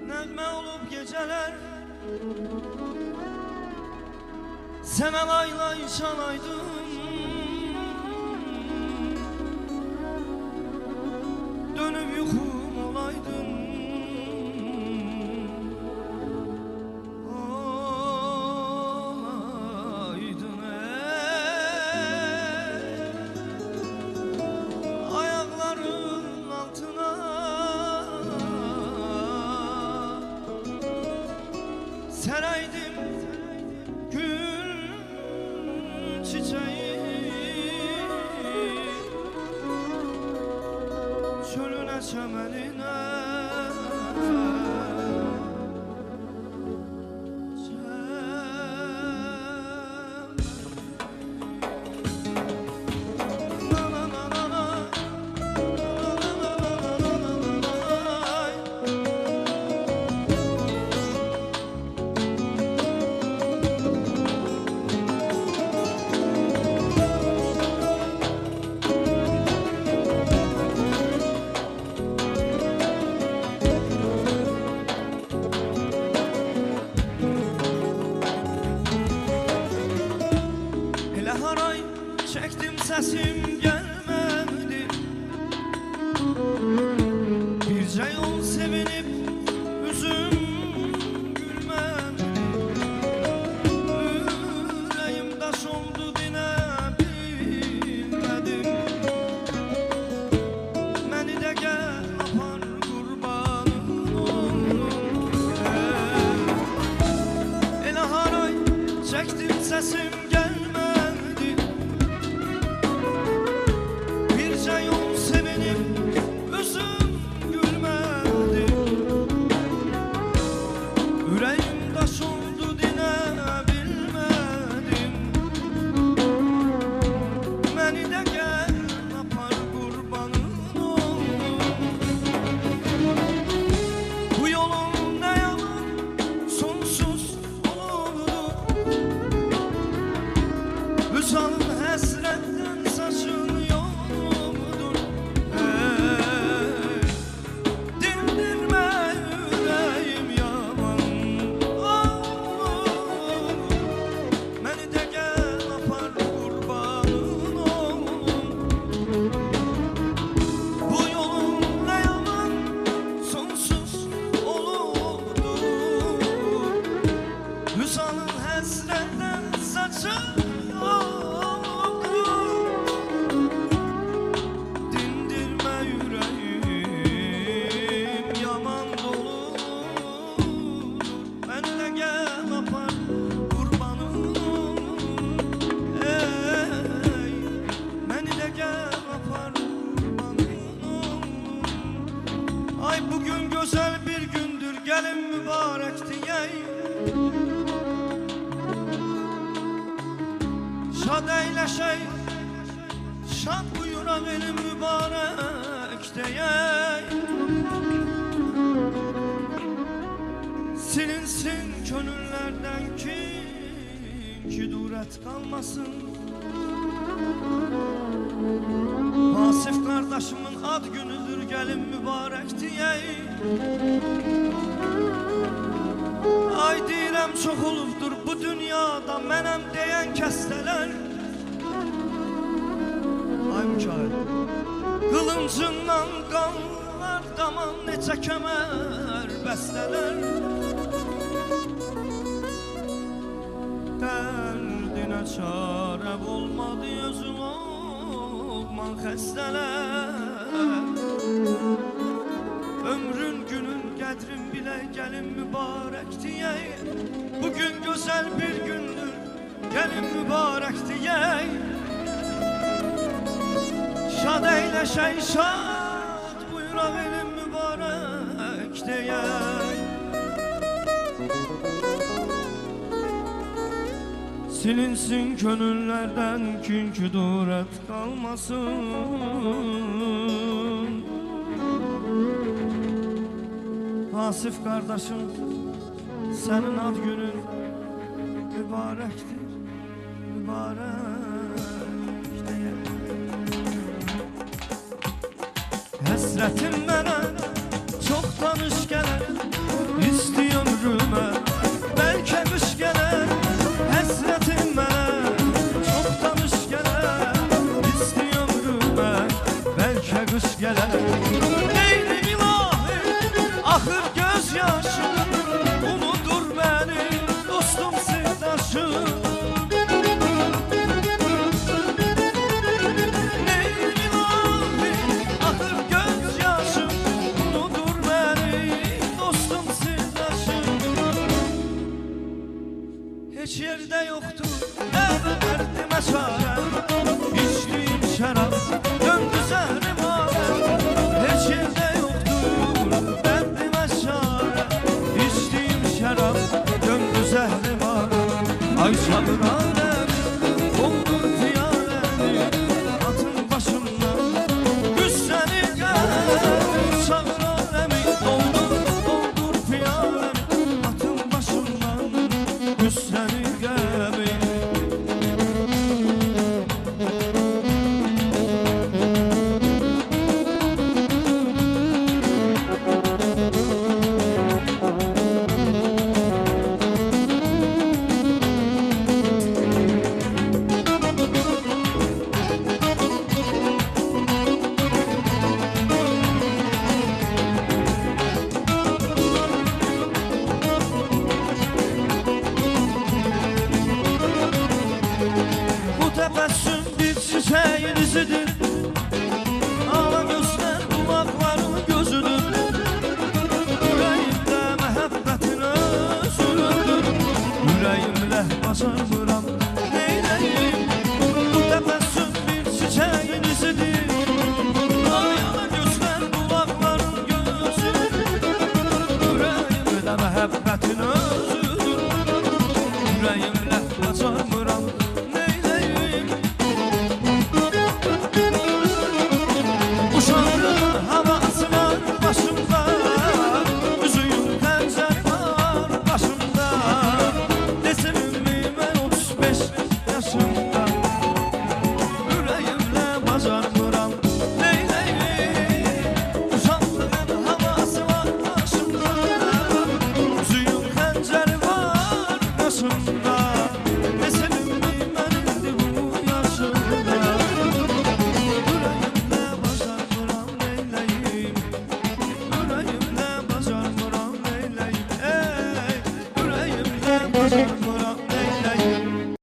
Nəğmə olub gecələr sənə laylay çalaydım, dönüb yuxum olaydın. Aydın ayaqların altına seraydım gül çiçeği, çölüne çemenine çektim sesim gelmedi, birce yol sevinip üzüm gülmedi. Yüreğim daş oldu dine bilmedim. Məni de gel apar kurbanın olum. Elə haray çektim sesim bugün güzel bir gündür, gelin mübarek diyeyim. Şad eyleşey, şad buyura gelin mübarek diyeyim. Silinsin gönüllerden ki duret kalmasın. Asif kardeşimin ad günüdür, gelin mübarek diyeyim. Ay deyirəm çox olubdur bu dünyada mənəm deyən kəstələr. Ay mükahid, qılıncından qanlar daman neçə kəmər bəstələr. Dərdinə çarə olmadı özün olman xəstələr. Ömrün günün qədrin bile gelin mübarek diyeyim. Bugün güzel bir gündür, gelin mübarek diyeyim. Şad eyleşey şad buyura gelin mübarek diyeyim. Silinsin gönüllerden kin küduret kalmasın. Asif kardeşim, senin ad günün mübarektir, mübarek. Həsrətim mənə çox tanış gələr, çiçeğin izidir. Ala gözler kulakların gözüdür. Yüreğimde məhəbbətin özüdür. Yüreğimle bacarmıram neyleyim. Bu təbəssüm bir çiçeğin izidir. Ala gözler kulakların gözüdür. Yüreğimde məhəbbətin özüdür. Yüreğimle bacarmıram neyleyim. Uşağın havası var başımda, üzüyün pəncər var başımda. Desem mi mən 35 yaşımda. Yüreğimle bacarmıram neyleyim. Uşağın havası var başımda, üzüyün pəncər var başımda. Desem mi mən indi bu yaşımda. Yüreğimle bacarmıram neyleyim. Yüreğimle bacarmıram neyleyim. Ey yüreğimle bacarmıram